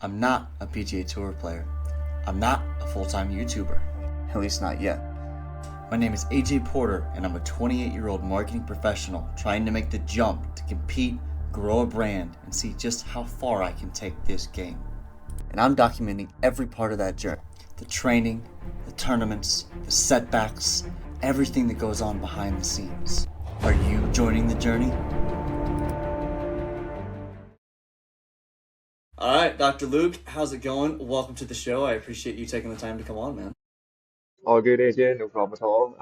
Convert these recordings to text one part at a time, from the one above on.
I'm not a PGA Tour player. I'm not a full-time YouTuber. At least not yet. My name is AJ Porter, and I'm a 28-year-old marketing professional trying to make the jump to compete, grow a brand, and see just how far I can take this game. And I'm documenting every part of that journey. The training, the tournaments, the setbacks, everything that goes on behind the scenes. Are you joining the journey? All right, Dr. Luke, how's it going? Welcome to the show. I appreciate you taking the time to come on, man. All good, AJ. No problem at all.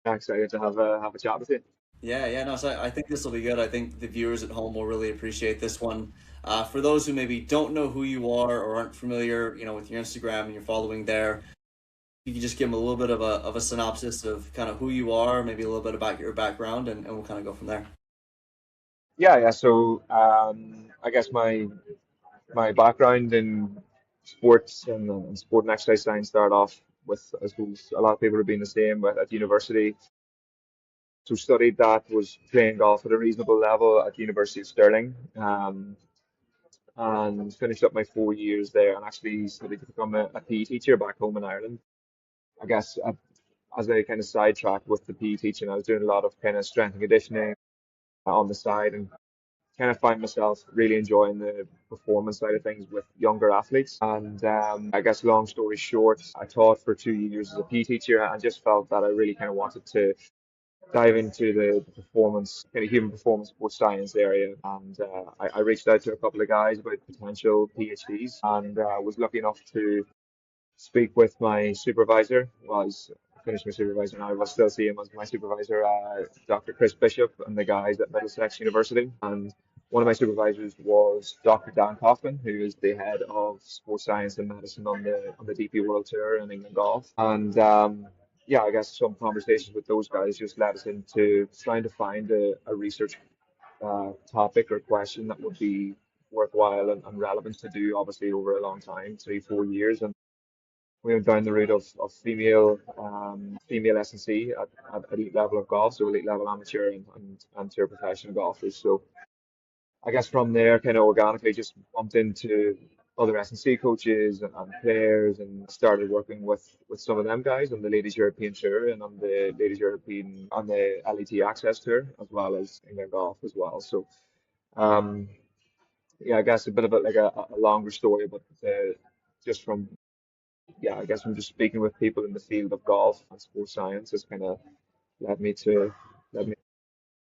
I'm excited to have a chat with you. Yeah, no, so I think this will be good. I think the viewers at home will really appreciate this one. For those who maybe don't know who you are or aren't familiar, with your Instagram and your following there, you can just give them a little bit of a synopsis of kind of who you are, maybe a little bit about your background, and we'll kind of go from there. Yeah. So I guess my background in sports and sport and exercise science started off with, I suppose, a lot of people have been the same at university. So studied that, was playing golf at a reasonable level at the University of Stirling, and finished up my 4 years there and actually studied to become a PE teacher back home in Ireland. I guess as I kind of sidetracked with the PE teaching, I was doing a lot of kind of strength and conditioning on the side and kind of find myself really enjoying the performance side of things with younger athletes. And I guess long story short, I taught for 2 years as a PE teacher and just felt that I really kind of wanted to dive into the performance, kind of human performance sports science area. And I reached out to a couple of guys about potential PhDs and was lucky enough to speak with my supervisor. Well, he's finished my supervisor now. I will still see him as my supervisor, Dr. Chris Bishop, and the guys at Middlesex University. And one of my supervisors was Dr. Dan Kaufman, who is the head of sports science and medicine on the DP World Tour in England Golf. And yeah, I guess some conversations with those guys just led us into trying to find a research topic or question that would be worthwhile and relevant to do, obviously, over a long time, 3, 4 years. And we went down the route of female S&C at elite level of golf, so elite level amateur and tour professional golfers. So I guess from there, kind of organically, just bumped into other S&C coaches and players, and started working with some of them guys on the Ladies European Tour and on the Ladies European on the LET Access Tour, as well as England Golf as well. So um, yeah, I guess a bit of a longer story, but just from yeah, I guess from just speaking with people in the field of golf and sports science has kind of led me to led me.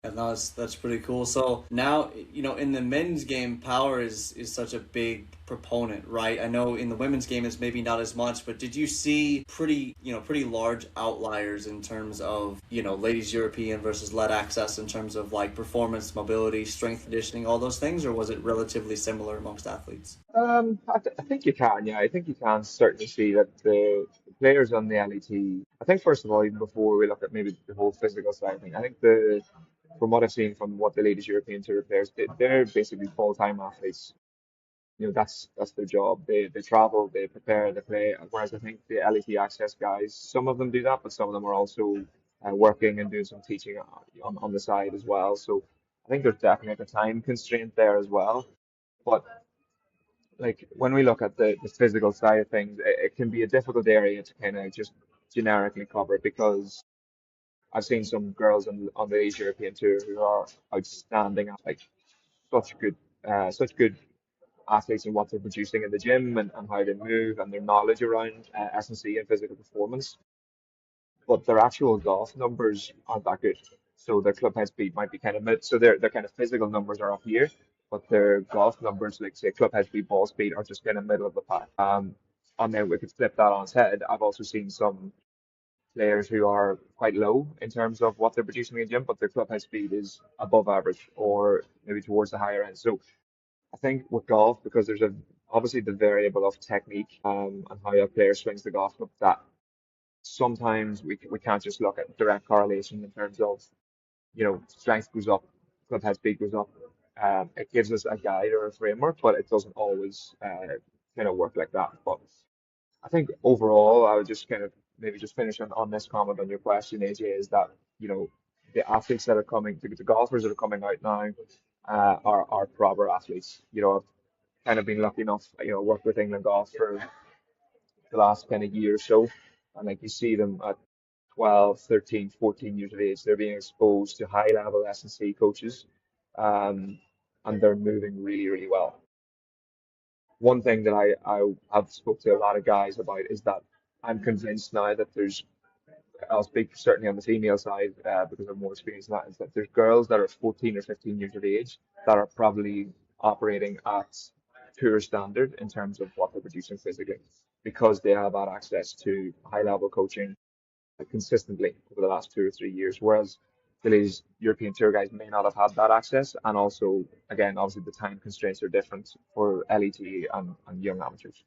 And that's pretty cool. So now, in the men's game, power is such a big proponent, right? I know in the women's game it's maybe not as much, but did you see pretty large outliers in terms of, ladies European versus lead access in terms of like performance, mobility, strength conditioning, all those things, or was it relatively similar amongst athletes? I think you can, yeah, I think you can certainly see that the players on the LET. I think first of all, even before we look at maybe the whole physical side of things, I think from what I've seen from what the ladies European Tour players, they're basically full-time athletes. That's their job. They travel, they prepare, they play. Whereas I think the LET access guys, some of them do that, but some of them are also working and doing some teaching on the side as well. So I think there's definitely a time constraint there as well. But like when we look at the physical side of things, it can be a difficult area to kind of just generically cover because I've seen some girls on the Asia European Tour who are outstanding, like such good athletes and what they're producing in the gym and how they move and their knowledge around S&C and physical performance. But their actual golf numbers aren't that good. So their club head speed might be kind of mid. So their kind of physical numbers are up here, but their golf numbers, like say club head speed, ball speed, are just kind of middle of the pack. And then we could flip that on its head. I've also seen some players who are quite low in terms of what they're producing in the gym, but their club head speed is above average or maybe towards the higher end. So I think with golf, because there's obviously the variable of technique and how a player swings the golf club, that sometimes we can't just look at direct correlation in terms of, strength goes up, club head speed goes up. It gives us a guide or a framework, but it doesn't always kind of work like that. But I think overall, I would just kind of maybe just finish on this comment on your question, AJ, is that, the athletes that are coming, the golfers that are coming out now, are proper athletes. kind of been lucky enough, work with England golf for the last kind of year or so. And like you see them at 12, 13, 14 years of age, they're being exposed to high level S&C coaches, um, and they're moving really, really well. One thing that I have spoke to a lot of guys about is that I'm convinced now that I'll speak certainly on the female side because I'm more experienced in that, is that there's girls that are 14 or 15 years of age that are probably operating at poor standard in terms of what they're producing physically because they have had access to high level coaching consistently over the last 2 or 3 years, whereas these European tour guys may not have had that access. And also, again, obviously the time constraints are different for LET and young amateurs.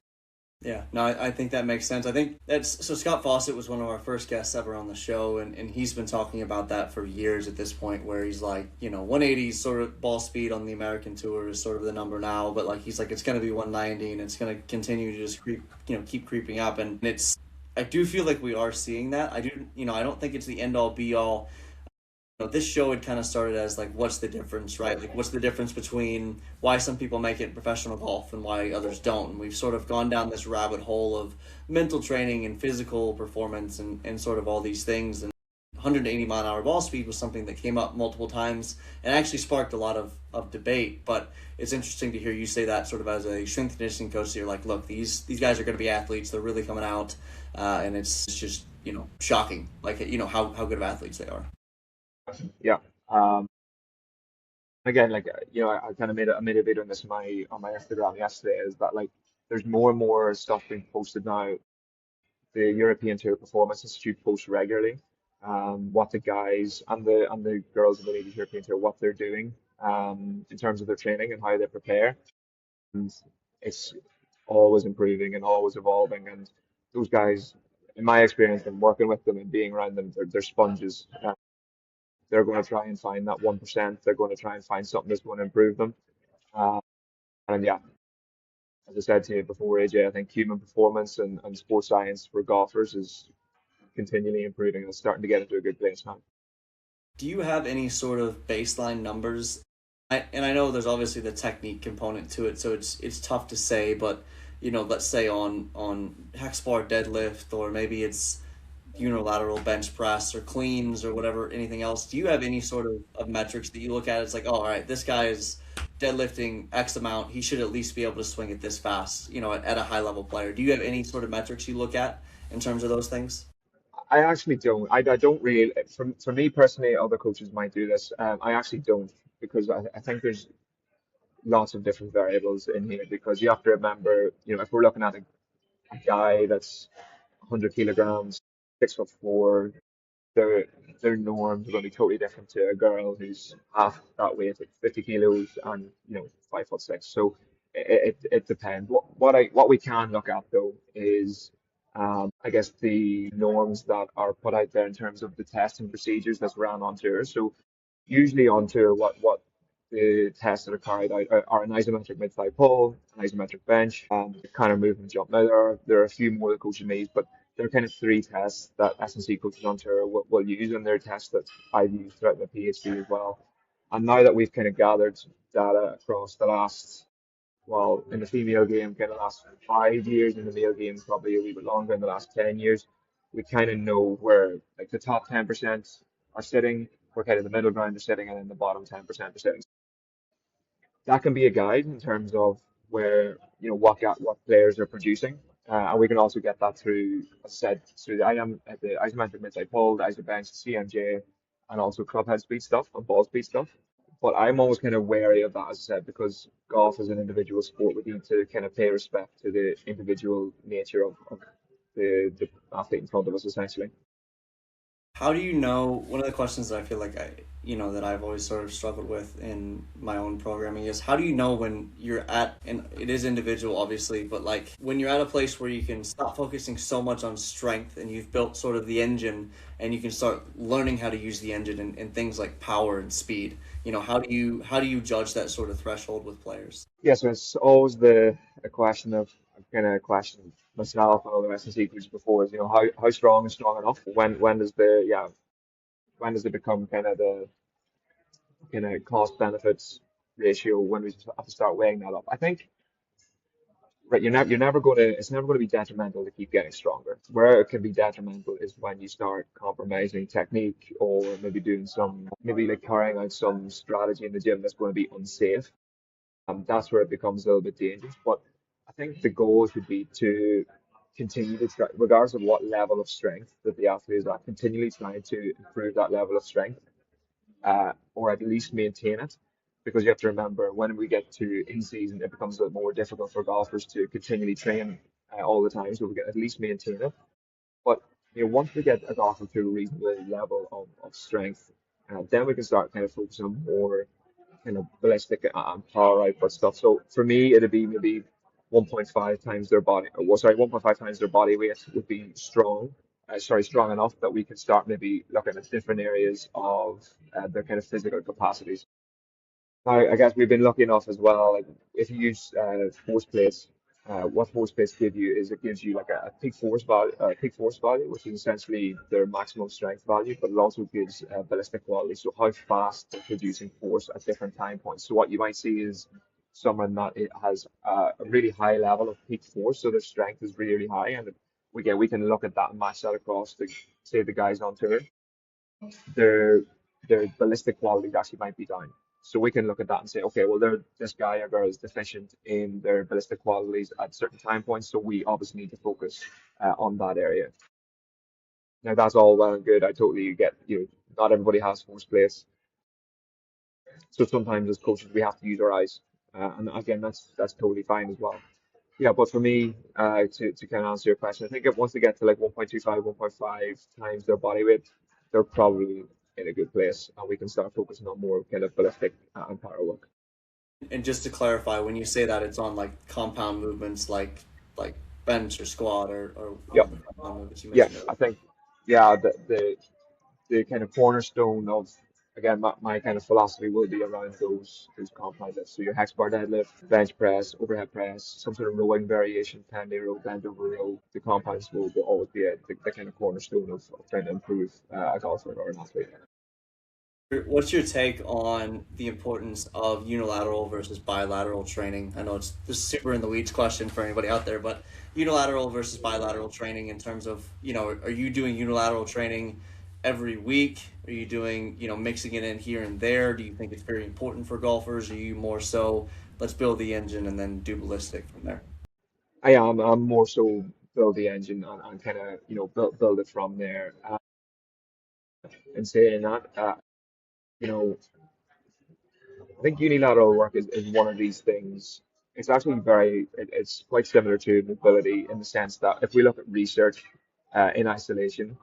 Yeah, no, I think that makes sense. I think that's so. Scott Fawcett was one of our first guests ever on the show, and he's been talking about that for years at this point, where he's like, 180 sort of ball speed on the American tour is sort of the number now, but like he's like, it's going to be 190, and it's going to continue to just keep creeping up, and I do feel like we are seeing that. I don't think it's the end all be all. This show had kind of started as like, what's the difference, right? Like, what's the difference between why some people make it in professional golf and why others don't? And we've sort of gone down this rabbit hole of mental training and physical performance and sort of all these things. And 180-mile-an-hour ball speed was something that came up multiple times and actually sparked a lot of debate. But it's interesting to hear you say that sort of as a strength and conditioning coach. So you're like, look, these guys are going to be athletes. They're really coming out, and it's just shocking, like how good of athletes they are. Yeah. Again, like I kind of made a video on this on my Instagram yesterday. Is that like there's more and more stuff being posted now. The European Tour Performance Institute posts regularly, what the guys and the girls of the Ladies European Tour what they're doing, in terms of their training and how they prepare. And it's always improving and always evolving. And those guys, in my experience, and working with them and being around them, they're sponges. They're going to try and find that 1%. They're going to try and find something that's going to improve them. Uh, and yeah, as I said to you before, AJ, I think human performance and sports science for golfers is continually improving and it's starting to get into a good place now. Do you have any sort of baseline numbers? I know there's obviously the technique component to it, so it's tough to say, but let's say on hex bar deadlift, or maybe it's unilateral bench press or cleans or whatever, anything else. Do you have any sort of metrics that you look at? It's like, oh, all right, this guy is deadlifting X amount. He should at least be able to swing it this fast, at a high level player. Do you have any sort of metrics you look at in terms of those things? I actually don't. I don't really. For me personally, other coaches might do this. I actually don't because I think there's lots of different variables in here because you have to remember, if we're looking at a guy that's 100 kilograms, 6'4", their their norms are going to be totally different to a girl who's half that weight, like 50 kilos and 5'6". So it depends. What we can look at though is I guess the norms that are put out there in terms of the tests and procedures that's run on tour. So usually on tour, what the tests that are carried out are an isometric mid-thigh pull, an isometric bench, kind of movement jump. Now there are a few more that coaches need, but there are kind of three tests that S&C coaches on tour will use, and they're tests that I've used throughout my PhD as well. And now that we've kind of gathered data across the last, well, in the female game, kind of last 5 years, in the male game, probably a wee bit longer, in the last 10 years, we kind of know where like the top 10% are sitting, where kind of the middle ground are sitting, and then the bottom 10% are sitting. That can be a guide in terms of where what players are producing, and we can also get that through, as I said, through the isometric mid-thigh pull, the iso bench, CMJ, and also club head speed stuff and ball speed stuff. But I'm always kind of wary of that, as I said, because golf is an individual sport. We need to kind of pay respect to the individual nature of the athlete in front of us, essentially. How do you know? One of the questions that I feel like that I've always sort of struggled with in my own programming is how do you know when you're at, and it is individual obviously, but like when you're at a place where you can stop focusing so much on strength and you've built sort of the engine and you can start learning how to use the engine and things like power and speed. How do you judge that sort of threshold with players? Yeah, so it's always the a question of I've kind of questioned myself and other S&C coaches before is how strong is strong enough? When does it become kind of the cost benefits ratio when we have to start weighing that up? I think right, you're never going to, it's never going to be detrimental to keep getting stronger. Where it can be detrimental is when you start compromising technique, or maybe doing some, maybe like carrying out some strategy in the gym that's going to be unsafe. That's where it becomes a little bit dangerous. But I think the goal should be to continue to try, regardless of what level of strength that the athlete is at, continually trying to improve that level of strength, or at least maintain it. Because you have to remember, when we get to in season, it becomes a bit more difficult for golfers to continually train all the time. So we can at least maintain it. But once we get a golfer to a reasonable level of strength, then we can start kind of focusing on more kind of ballistic and power output stuff. So for me, it'd be maybe 1.5 times their body, or well, sorry, 1.5 times their body weight would be strong. Strong enough that we can start maybe looking at different areas of their kind of physical capacities. Now, I guess we've been lucky enough as well. Like, if you use force plates, what force plates give you is it gives you like a peak force value, which is essentially their maximum strength value, but it also gives ballistic quality, so how fast they're producing force at different time points. So what you might see is someone that it has a really high level of peak force, so their strength is really, really high, and we can look at that and match that across to say the guys on tour, their their ballistic qualities actually might be down. So we can look at that and say, okay, well, this guy or girl is deficient in their ballistic qualities at certain time points, so we obviously need to focus on that area. Now, that's all well and good. I totally get, not everybody has force plates, so sometimes as coaches we have to use our eyes, and again, that's totally fine as well. Yeah, but for me, to kind of answer your question, I think if once they get to like 1.25, 1.5 times their body weight, they're probably in a good place, and we can start focusing on more kind of ballistic and power work. And just to clarify, when you say that, it's on like compound movements like bench or squat or one Yep. of the compound movements you Yeah, mentioned I earlier. think, yeah, the kind of cornerstone of, again, my kind of philosophy will be around those compound lifts. So your hex bar deadlift, bench press, overhead press, some sort of rowing variation, 10-day row, bend over row. The compounds will always be the kind of cornerstone of trying to improve a golfer or an athlete. What's your take on the importance of unilateral versus bilateral training? I know it's this is super in the weeds question for anybody out there, but unilateral versus bilateral training in terms of, are you doing unilateral training every week? Are you doing, mixing it in here and there? Do you think it's very important for golfers? Are you more so, let's build the engine and then do ballistic from there? I'm more so build the engine and kind of build it from there. And saying that, you know, I think unilateral work is one of these things. It's actually it's quite similar to mobility in the sense that if we look at research in isolation,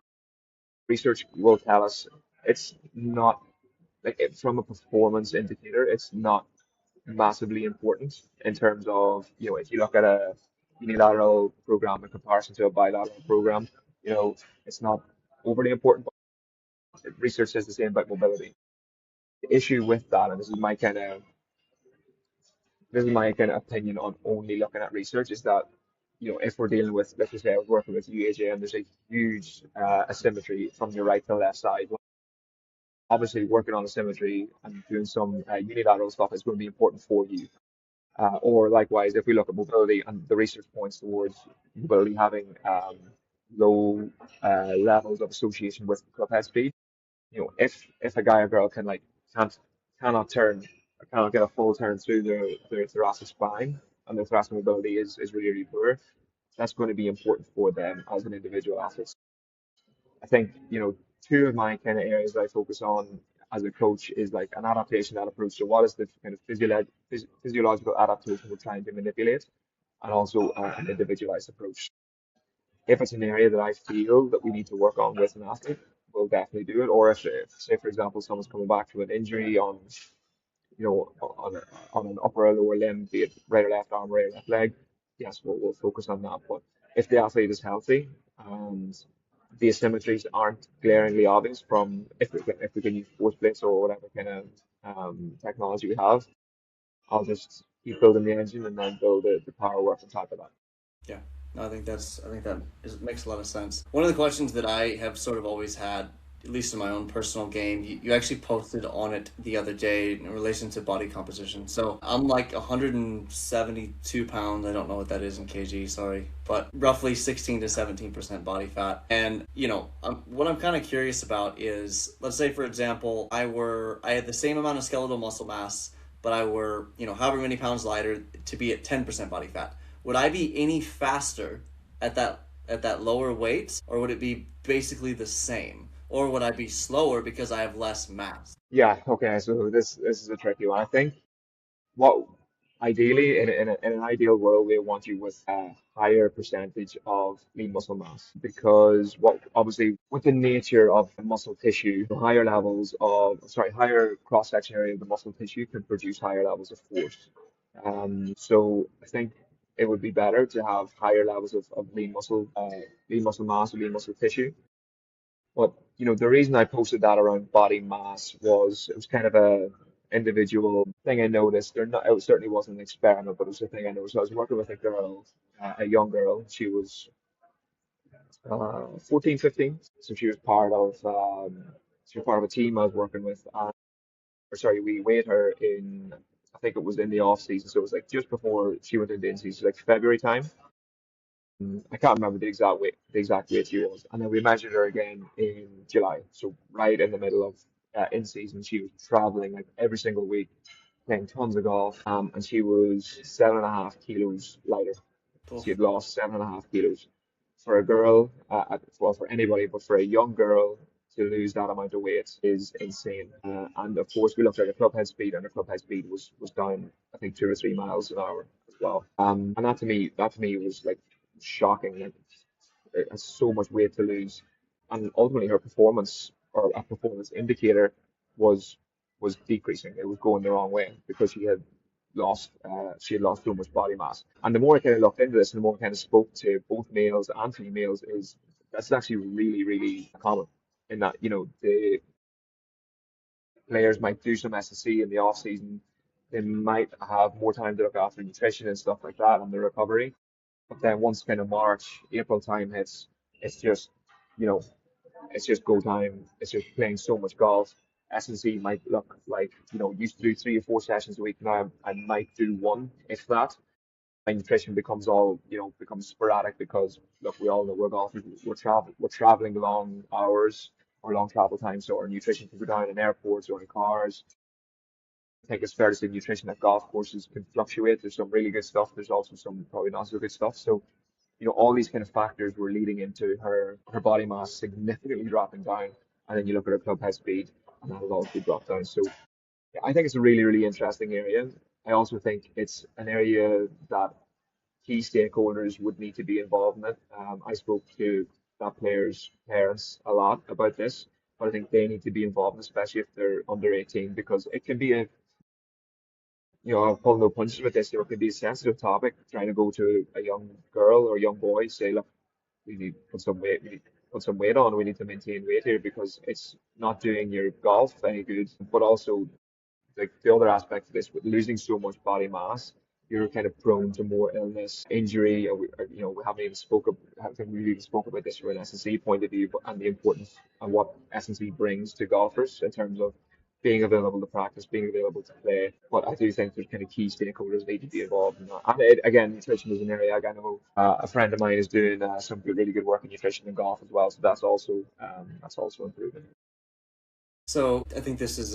research will tell us it's not like from a performance indicator, it's not massively important in terms of, if you look at a unilateral program in comparison to a bilateral program, you know, it's not overly important. But research says the same about mobility. The issue with that, and this is my kind of opinion on only looking at research, is that if we're dealing with, let's just say I was working with you, AJ, and there's a huge asymmetry from your right to left side. Well, obviously, working on asymmetry and doing some unilateral stuff is going to be important for you. Or likewise, if we look at mobility, and the research points towards mobility having low levels of association with club head speed. If a guy or girl can't cannot turn, or cannot get a full turn through their thoracic spine, and their thoracic mobility is really, really poor, that's going to be important for them as an individual athlete. I think, two of my kind of areas that I focus on as a coach is like an adaptation, that approach. So what is the kind of physiological adaptation we're trying to manipulate, and also an individualized approach. If it's an area that I feel that we need to work on with an athlete, we'll definitely do it. Or if say, for example, someone's coming back from an injury on, on an upper or lower limb, be it right or left arm, right or left leg, yes, we'll focus on that. But if the athlete is healthy and the asymmetries aren't glaringly obvious from, if we can use force plates or whatever kind of technology we have, I'll just keep building the engine and then build the power work on top of that. Yeah, no, I think that makes a lot of sense. One of the questions that I have sort of always had at least in my own personal game, you actually posted on it the other day in relation to body composition. So I'm like 172 pounds. I don't know what that is in kg, sorry, but roughly 16 to 17% body fat. And what I'm kind of curious about is, let's say for example, I had the same amount of skeletal muscle mass, but I were however many pounds lighter to be at 10% body fat. Would I be any faster at that lower weight, or would it be basically the same? Or would I be slower because I have less mass? Yeah, okay, so this is a tricky one. I think what ideally in an ideal world we want you with a higher percentage of lean muscle mass, because what obviously with the nature of muscle tissue, higher cross section area of the muscle tissue can produce higher levels of force. So I think it would be better to have higher levels of lean muscle mass or lean muscle tissue. But the reason I posted that around body mass was it was kind of a individual thing I noticed. It certainly wasn't an experiment, but it was a thing I noticed. I was working with a girl, a young girl. She was 14, 15. So she was part of a team I was working with. Or sorry, we weighed her in, I think it was in the off season. So it was like just before she went into in season, like February time. I can't remember the exact weight she was. And then we measured her again in July. So right in the middle of in season, she was traveling like every single week, playing tons of golf. And she was 7.5 kilos lighter. She Oof. had lost 7.5 kilos. For a girl, well, for anybody, but for a young girl to lose that amount of weight is insane. And of course, we looked at her club head speed, and her club head speed was down, I think, 2 or 3 miles an hour as well. And that to me was like shocking. Like, it has so much weight to lose, and ultimately her performance or a performance indicator was was decreasing. It was going the wrong way because she had lost so much body mass. And the more I kind of looked into this, and the more I kind of spoke to both males and females, is that's actually really, really common. In that, the players might do some S&C in the off season. They might have more time to look after nutrition and stuff like that and the recovery. But then once kind of March, April time hits, it's just, you know, it's just go time. It's just playing so much golf. S&C might look like, used to do 3 or 4 sessions a week. Now I might do one, if that. My nutrition becomes sporadic because look, we all know we're golfers. We're traveling long hours or long travel time, so our nutrition can go down in airports or in cars. I think it's fair to say nutrition at golf courses can fluctuate. There's some really good stuff. There's also some probably not so good stuff. So all these kind of factors were leading into her body mass significantly dropping down. And then you look at her club head speed, and that has also dropped down. So yeah, I think it's a really, really interesting area. I also think it's an area that key stakeholders would need to be involved in it. I spoke to that player's parents a lot about this, but I think they need to be involved, especially if they're under 18, because it can be I'll pull no punches with this. It can be a sensitive topic. Trying to go to a young girl or young boy, say, look, we need to put some weight, we need to put some weight on. We need to maintain weight here because it's not doing your golf any good. But also, like the other aspect of this, with losing so much body mass, you're kind of prone to more illness, injury. We haven't even haven't really even spoke about this from an S&C point of view, and the importance and what S&C brings to golfers in terms of being available to practice, being available to play. But I do think there's kind of key stakeholders need to be involved in that. And again, nutrition is an area. Like I know a friend of mine is doing some really good work in nutrition in golf as well, so that's also improving. So I think this is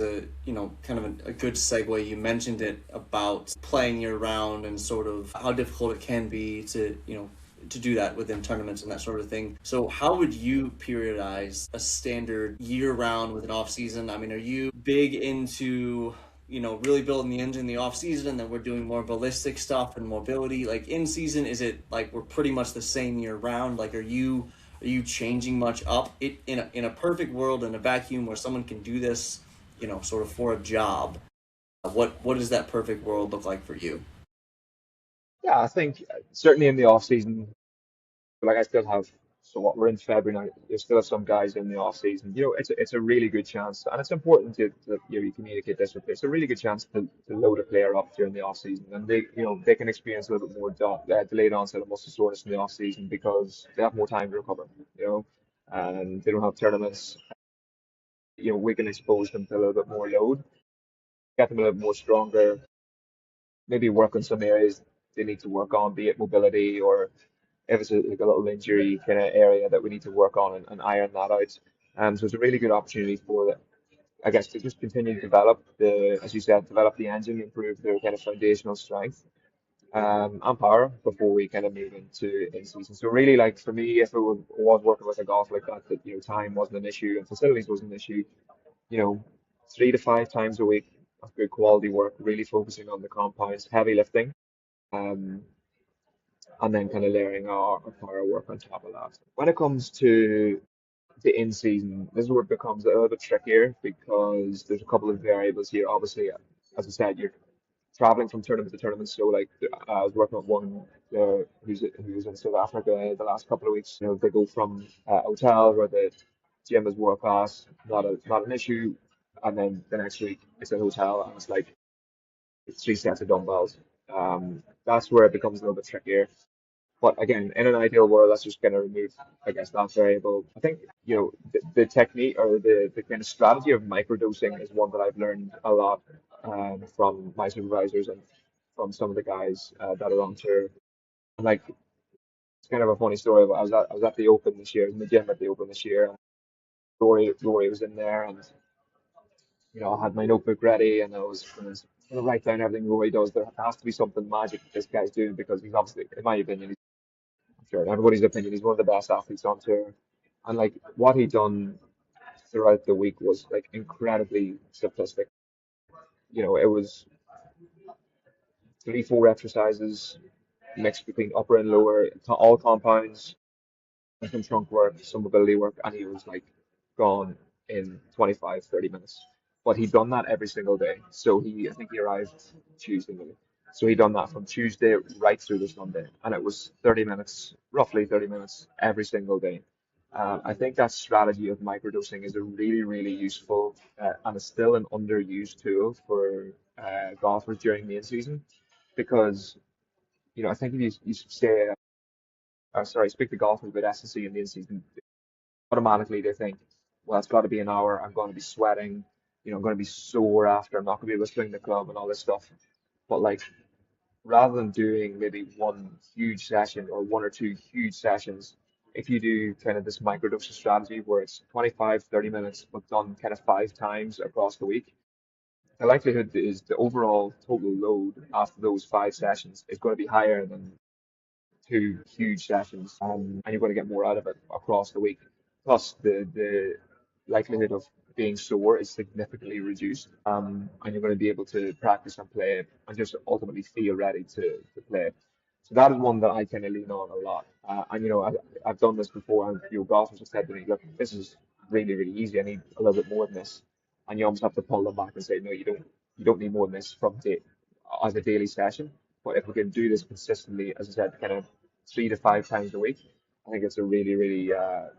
kind of a good segue. You mentioned it about playing year round and sort of how difficult it can be to do that within tournaments and that sort of thing. So how would you periodize a standard year round with an off season? I mean, are you big into really building the engine in the off season, and then we're doing more ballistic stuff and mobility? Like in season, is it like we're pretty much the same year round? Like are you changing much up? It in a perfect world, in a vacuum where someone can do this, sort of for a job. What does that perfect world look like for you? Yeah, I think certainly in the off season, like I still have, so what we're in February now, you still have some guys in the off season. It's a really good chance, and it's important to you communicate this with players. It's a really good chance to load a player up during the off season, and they can experience a little bit more delayed onset of muscle soreness in the off season because they have more time to recover, and they don't have tournaments. We can expose them to a little bit more load, get them a little more stronger, maybe work on some areas they need to work on, be it mobility or if it's like a little injury kind of area that we need to work on and iron that out. So it's a really good opportunity for the, I guess, to just continue to develop as you said, develop the engine, improve their kind of foundational strength and power before we kind of move into in season. So really, like for me, if it was working with a golf like that, that time wasn't an issue and facilities wasn't an issue, you know, 3 to 5 times a week of good quality work, really focusing on the compounds, heavy lifting, um, and then kind of layering our power work on top of that. When it comes to the in season, this is where it becomes a little bit trickier because there's a couple of variables here. Obviously, as I said, you're traveling from tournament to tournament. So like I was working with one who's in South Africa the last couple of weeks. They go from a hotel where the gym is world class, not an issue, and then the next week it's a hotel and it's like 3 sets of dumbbells. That's where it becomes a little bit trickier. But again, in an ideal world, that's just going to remove, I guess, that variable. I think, the technique or the kind of strategy of microdosing is one that I've learned a lot from my supervisors and from some of the guys that are on tour. And like, it's kind of a funny story, but I was at the Open this year, I was in the gym at the Open this year, and Rory was in there, and I had my notebook ready, and I was going to write down everything Rory does. There has to be something magic that this guy's doing because he's obviously, in my opinion, sure, in everybody's opinion, he's one of the best athletes on tour. And like what he done throughout the week was like incredibly simplistic. It was 3, 4 exercises mixed between upper and lower, all compounds, some trunk work, some mobility work, and he was like gone in 25, 30 minutes. But he'd done that every single day. So I think he arrived Tuesday maybe. So he'd done that from Tuesday right through to Sunday. And it was 30 minutes, roughly 30 minutes every single day. I think that strategy of microdosing is a really, really useful and is still an underused tool for golfers during the in-season because, I think if you say, sorry, speak to golfers about S&C in the in-season, automatically they think, well, it's got to be an hour. I'm going to be sweating. I'm going to be sore after. I'm not going to be able to swing the club and all this stuff. But like, rather than doing maybe one huge session or one or two huge sessions, if you do kind of this microdosing strategy where it's 25, 30 minutes, but done kind of 5 times across the week, the likelihood is the overall total load after those 5 sessions is going to be higher than 2 huge sessions, and you're going to get more out of it across the week. Plus, the likelihood of being sore is significantly reduced, and you're going to be able to practice and play and just ultimately feel ready to play. So that is one that I kind of lean on a lot. And I've done this before, and golfers have said to me, "Look, this is really, really easy. I need a little bit more than this." And you almost have to pull them back and say, "No, you don't. You don't need more than this from day as a daily session." But if we can do this consistently, as I said, kind of 3 to 5 times a week, I think it's a really, really,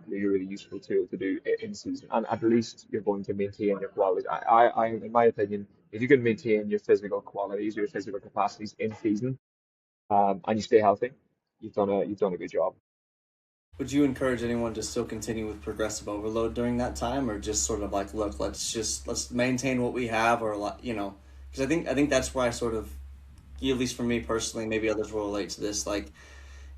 really, really useful tool to do in season. And at least you're going to maintain your qualities. In my opinion, if you can maintain your physical qualities, your physical capacities in season, and you stay healthy, you've done a good job. Would you encourage anyone to still continue with progressive overload during that time, or just sort of like, look, let's maintain what we have, or because I think that's where I sort of, at least for me personally, maybe others will relate to this. Like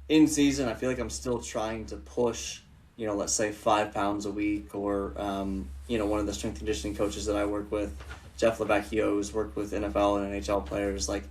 in season, I feel like I'm still trying to push, let's say 5 pounds a week, or one of the strength conditioning coaches that I work with, Jeff Lebacchio, who's worked with NFL and NHL players. Like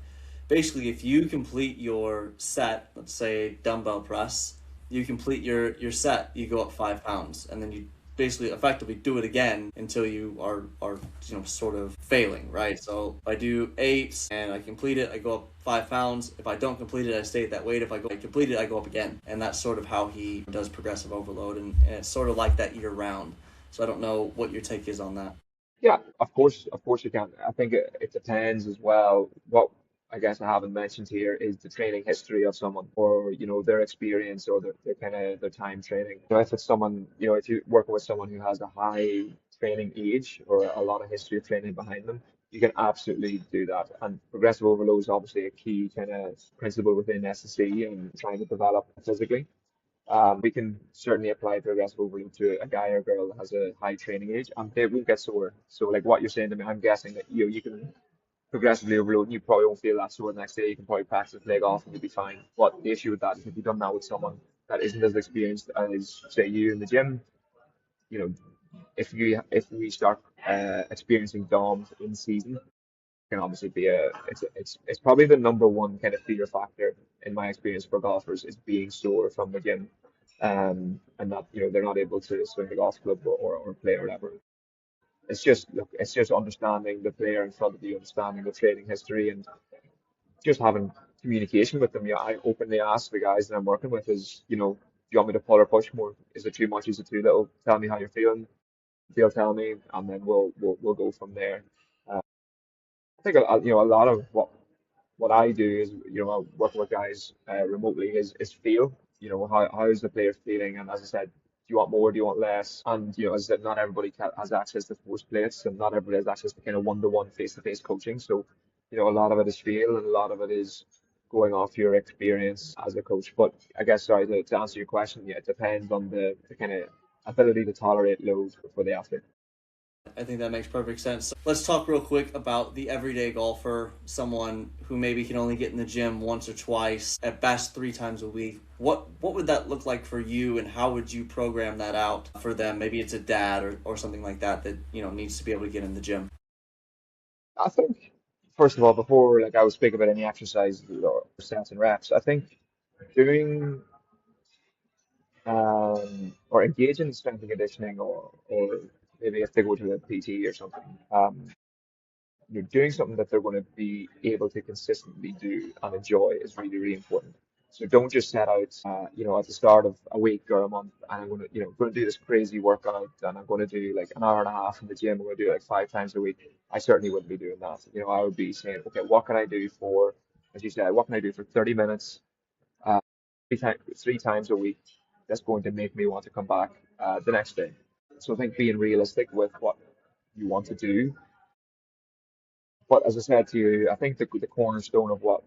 basically, if you complete your set, let's say dumbbell press, you complete your set, you go up 5 pounds, and then you basically effectively do it again until you are sort of failing, right? So if I do 8 and I complete it, I go up 5 pounds. If I don't complete it, I stay at that weight. If I complete it, I go up again. And that's sort of how he does progressive overload, and it's sort of like that year round. So I don't know what your take is on that. Yeah, of course you can. I think it depends as well. What I guess I haven't mentioned here is the training history of someone, or their experience, or their kind of their time training. If it's someone, if you're working with someone who has a high training age or a lot of history of training behind them, you can absolutely do that. And progressive overload is obviously a key kind of principle within SSC and trying to develop physically. We can certainly apply progressive overload to a guy or girl that has a high training age, and they won't get sore. So, like what you're saying to me, I'm guessing that you can progressively overload, and you probably won't feel that sore the next day. You can probably practice leg off, and you'll be fine. But the issue with that is if you've done that with someone that isn't as experienced as, say, you in the gym, you know, if we start experiencing DOMs in season, can obviously be it's probably the number one kind of fear factor in my experience for golfers is being sore from the gym, and that they're not able to swing the golf club or play or whatever. It's just look, it's just understanding the player in front of you, understanding the training history, and just having communication with them. Yeah, I openly ask the guys that I'm working with do you want me to pull or push more? Is it too much? Is it too little? Tell me how you're feeling. They'll tell me, and then we'll go from there. I think a lot of what I do is, working with guys remotely is feel, how is the player feeling? And as I said, do you want more? Do you want less? And, as I said, not everybody has access to force plates, and not everybody has access to kind of one-to-one face-to-face coaching. So, a lot of it is feel, and a lot of it is going off your experience as a coach. But I guess, sorry, to answer your question, yeah, it depends on the kind of ability to tolerate load for the athlete. I think that makes perfect sense. Let's talk real quick about the everyday golfer, someone who maybe can only get in the gym once or twice, at best 3 times a week. What would that look like for you, and how would you program that out for them? Maybe it's a dad or something like that needs to be able to get in the gym. I think, first of all, before like I would speak about any exercise or sets and reps, I think doing or engaging in strength and conditioning, or maybe if they go to a PT or something, you're doing something that they're going to be able to consistently do and enjoy is really, really important. So don't just set out, at the start of a week or a month, and I'm going to, going to do this crazy workout, and I'm going to do like an hour and a half in the gym. I'm going to do it like 5 times a week. I certainly wouldn't be doing that. I would be saying, okay, what can I do for, as you said, what can I do for 30 minutes, uh, 3 times a week that's going to make me want to come back the next day. So I think being realistic with what you want to do. But as I said to you, I think the cornerstone of what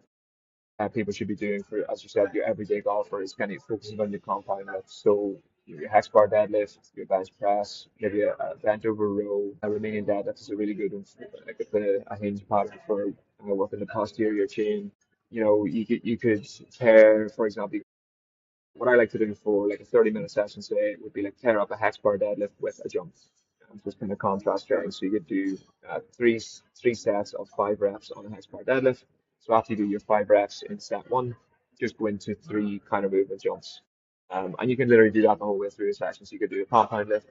people should be doing for, as you said, your everyday golfer is kind of focusing on your compound lifts. So your hex bar deadlift, your bench press, maybe a bent over row, a Romanian deadlift is a really good one, like a hinge pattern for working the posterior chain. You could pair, for example, what I like to do for like a 30-minute session, say, would be like pair up a hex bar deadlift with a jump. Just kind of contrast training. So you could do three sets of 5 reps on a hex bar deadlift. So after you do your 5 reps in set one, just go into 3 counter movement jumps. And you can literally do that the whole way through the session. So you could do a compound lift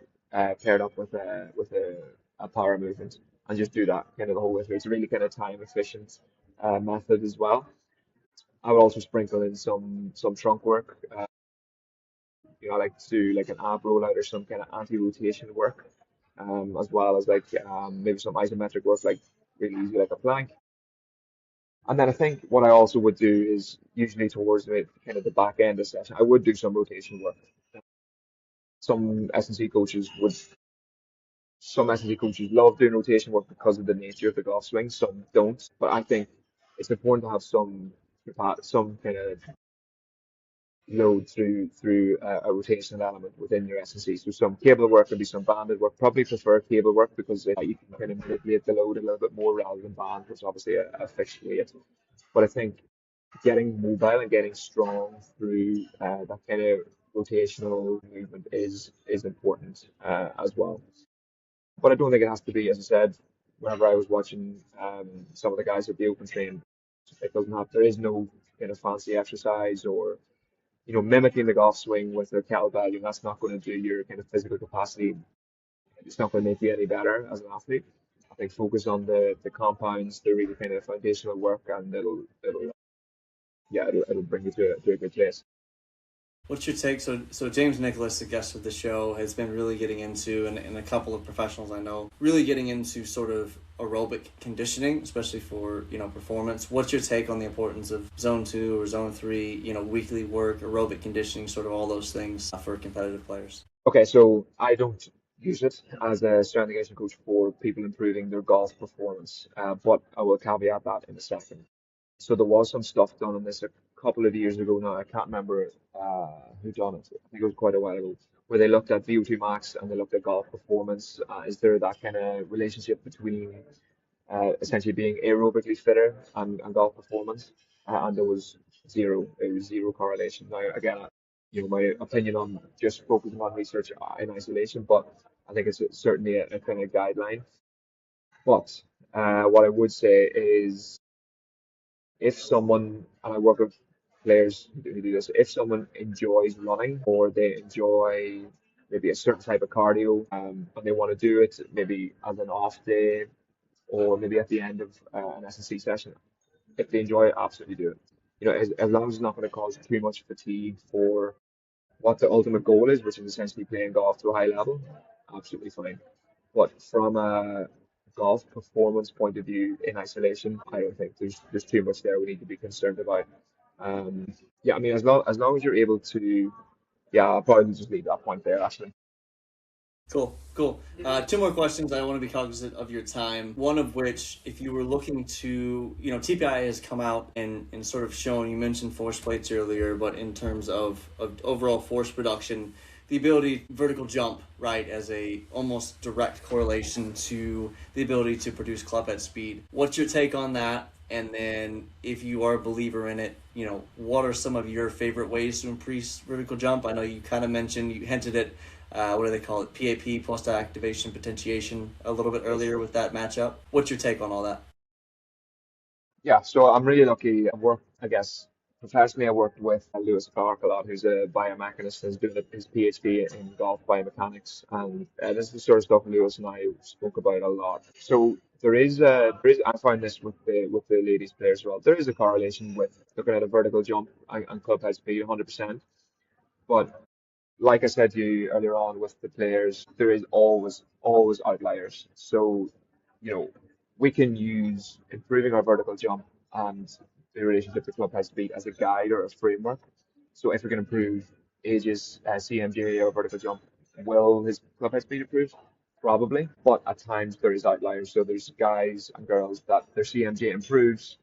paired up with a power movement, and just do that kind of the whole way through. It's a really kind of time efficient method as well. I would also sprinkle in some trunk work. I like to do like an ab rollout or some kind of anti-rotation work, as well as like maybe some isometric work, like really easy like a plank. And then I think what I also would do is usually towards the kind of the back end of the session, I would do some rotation work. Some S&C coaches would, some S&C coaches love doing rotation work because of the nature of the golf swing. Some don't, but I think it's important to have some kind of load through a rotational element within your S&C. So some cable work, maybe some banded work. Probably prefer cable work because you can kind of manipulate the load a little bit more rather than band, which is obviously a fixed weight. But I think getting mobile and getting strong through that kind of rotational movement is important as well. But I don't think it has to be, as I said, whenever I was watching some of the guys at the open train, there is no kind of fancy exercise or mimicking the golf swing with a kettlebell. That's not going to do your kind of physical capacity. It's not going to make you any better as an athlete. I think focus on the compounds, the really kind of foundational work, and it'll bring you to a good place. What's your take? So James Nicholas, the guest of the show, has been really getting into, and a couple of professionals I know, really getting into sort of aerobic conditioning, especially for, performance. What's your take on the importance of zone 2 or zone 3, weekly work, aerobic conditioning, sort of all those things for competitive players? Okay, so I don't use it as a strength and conditioning coach for people improving their golf performance, but I will caveat that in a second. So there was some stuff done on this a couple of years ago now. I can't remember who done it. I think it was quite a while ago, where they looked at VO2 max and they looked at golf performance. Is there that kind of relationship between essentially being aerobically fitter and golf performance? And there was zero. There was zero correlation. Now, again, my opinion on just focusing on research in isolation, but I think it's certainly a kind of guideline. But what I would say is if someone, and I work with players who do this, if someone enjoys running or they enjoy maybe a certain type of cardio, and they want to do it maybe as an off day or maybe at the end of an S&C session, if they enjoy it, absolutely do it. As long as it's not going to cause too much fatigue for what the ultimate goal is, which is essentially playing golf to a high level, absolutely fine. But from a golf performance point of view in isolation, I don't think there's too much there we need to be concerned about. Yeah, I mean, as long as you're able to, yeah, I'll probably just leave that point there, actually. Cool, cool. Two more questions. I want to be cognizant of your time. One of which, if you were looking to, TPI has come out and sort of shown, you mentioned force plates earlier, but in terms of overall force production, the ability vertical jump, right, as a almost direct correlation to the ability to produce club head speed. What's your take on that? And then if you are a believer in it, what are some of your favorite ways to increase vertical jump? I know you kind of mentioned, you hinted at what do they call it? PAP, post activation potentiation, a little bit earlier with that matchup. What's your take on all that? Yeah, so I'm really lucky. I guess, professionally, I worked with Lewis Clark a lot, who's a biomechanist, has doing his PhD in golf biomechanics, and this is the sort of stuff Lewis and I spoke about a lot. So I find this with the ladies players as well. There is a correlation with looking at a vertical jump and club head speed, 100%. But like I said to you earlier on with the players, there is always outliers. So, you know, we can use improving our vertical jump and the relationship to club head speed as a guide or a framework. So if we can improve Age's CMJ or vertical jump, will his club head speed improve? Probably, but at times there is outliers. So there's guys and girls that their CMJ improves,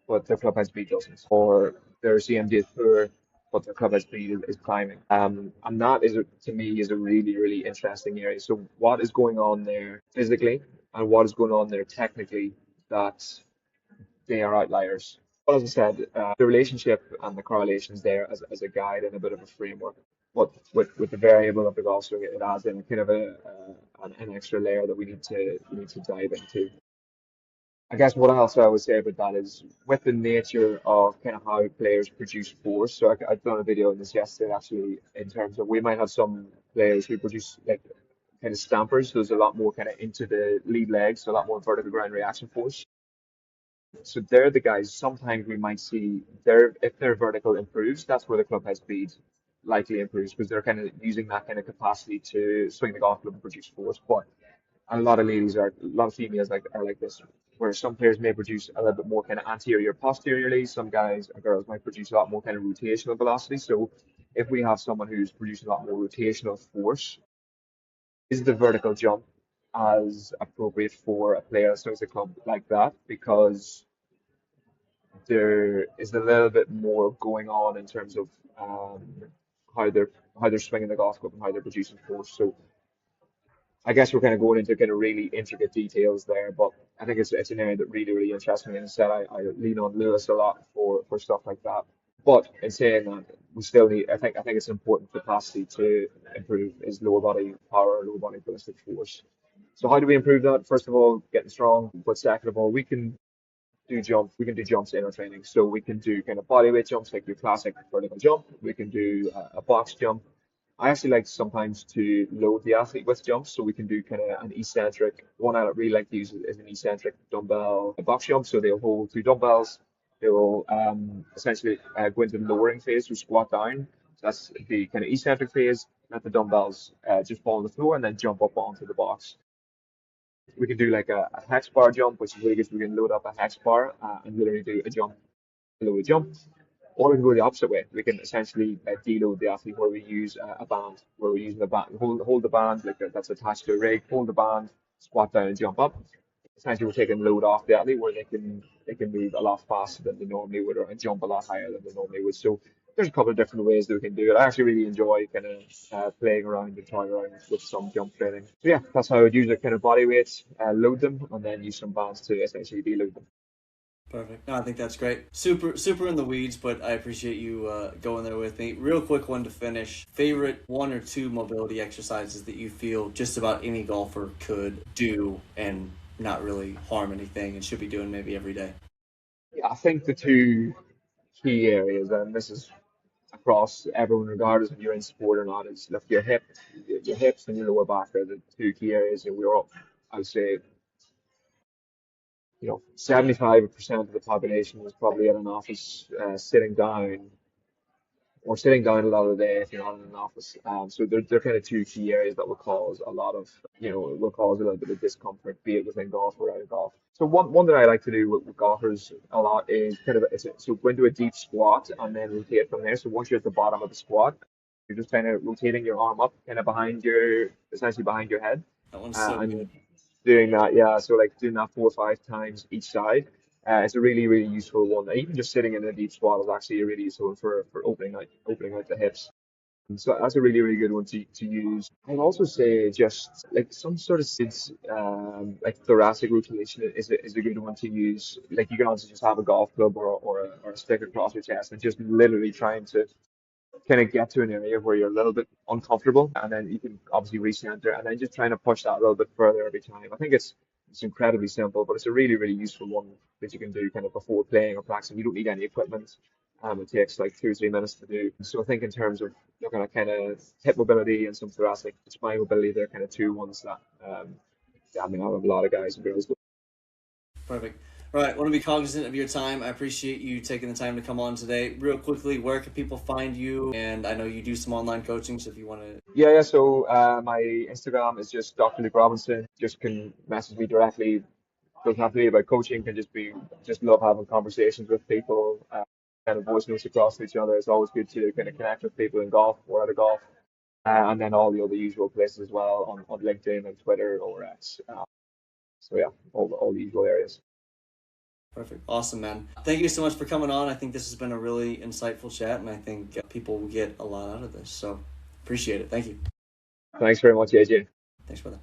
but their club head speed doesn't, or their CMD is poor, but their club head speed is climbing. And that to me is a really, really interesting area. So what is going on there physically, and what is going on there technically that they are outliers. But as I said, the relationship and the correlations there as a guide and a bit of a framework. But with the variable of the golf swing, it adds in kind of an extra layer that we need to dive into. I guess what else I would say about that is with the nature of kind of how players produce force. So I've done a video on this yesterday actually in terms of we might have some players who produce like kind of stampers. So there's a lot more kind of into the lead legs, so a lot more vertical ground reaction force. So they're the guys sometimes we might see if their vertical improves, that's where the club head speed likely improves because they're kind of using that kind of capacity to swing the golf club and produce force. But a lot of females are like this, where some players may produce a little bit more kind of anterior posteriorly. Some guys or girls might produce a lot more kind of rotational velocity. So if we have someone who's producing a lot more rotational force, is the vertical jump as appropriate for a player that swings a club like that? Because there is a little bit more going on in terms of um, how they're how they're swinging the golf club and how they're producing force. So I guess we're kind of going into kind of really intricate details there, but I think it's an area that really, really interests me. And instead, I lean on Lewis a lot for stuff like that. But in saying that, we still need. I think it's important capacity to improve is lower body power, lower body ballistic force. So how do we improve that? First of all, getting strong. But second of all, we can do jumps in our training. So we can do kind of body weight jumps like your classic vertical jump. We can do a box jump. I actually like sometimes to load the athlete with jumps, so we can do kind of an eccentric. One I really like to use is an eccentric dumbbell box jump. So they'll hold two dumbbells. They will essentially go into the lowering phase, so squat down. So that's the kind of eccentric phase. Let the dumbbells just fall on the floor and then jump up onto the box. We can do like a hex bar jump, which is really good. We can load up a hex bar and literally do a jump, a load jump. Or we can go the opposite way. We can essentially deload the athlete where we use a band, where we're using the band, hold the band like that's attached to a rig, hold the band, squat down and jump up. essentially we're taking load off the athlete where they can move a lot faster than they normally would, or jump a lot higher than they normally would. So there's a couple of different ways that we can do it. I actually really enjoy kind of playing around and toying around with some jump training. So yeah, that's how I would use it, kind of body weights, load them, and then use some bands to essentially deload them. Perfect. No, I think that's great. Super in the weeds, but I appreciate you going there with me. Real quick one to finish. Favorite 1 or 2 mobility exercises that you feel just about any golfer could do and not really harm anything and should be doing maybe every day? Yeah, I think the two key areas, and this is across everyone, regardless if you're in sport or not, is lift your hips and your lower back are the two key areas. And we're up, I would say, 75% of the population is probably at an office sitting down a lot of the day if you're not in an office. So they're kind of two key areas that will cause a lot of, will cause a little bit of discomfort, be it within golf or out of golf. So one that I like to do with golfers a lot is so go into a deep squat and then rotate from there. So once you're at the bottom of the squat, you're just kind of rotating your arm up, kind of essentially behind your head. That one's so And good. doing that, yeah. So like doing that 4 or 5 times each side. It's a really, really useful one. Even just sitting in a deep squat is actually a really useful one for opening out the hips. And so that's a really, really good one to use. I'd also say just like some sort of like thoracic rotation is a good one to use. Like you can also just have a golf club or a stick across your chest and just literally trying to kind of get to an area where you're a little bit uncomfortable, and then you can obviously recenter, and then just trying to push that a little bit further every time. I think it's incredibly simple, but it's a really, really useful one that you can do kind of before playing or practicing. You don't need any equipment. It takes like 2 or 3 minutes to do. So I think in terms of looking at kind of hip mobility and some thoracic spine mobility, they're kind of two ones that yeah, I mean, I have a lot of guys and girls. Perfect. All right, want to be cognizant of your time. I appreciate you taking the time to come on today. Real quickly, where can people find you? And I know you do some online coaching, so if you want to. Yeah. So my Instagram is just Dr. Luke Robinson. Just can message me directly. Doesn't have to be about coaching. Can just love having conversations with people. Kind of voice notes across to each other. It's always good to kind of connect with people in golf or out of golf. And then all the other usual places as well on LinkedIn and Twitter or X. So yeah, all the usual areas. Perfect. Awesome, man. Thank you so much for coming on. I think this has been a really insightful chat, and I think people will get a lot out of this. So appreciate it. Thank you. Thanks very much, AJ. Thanks, brother.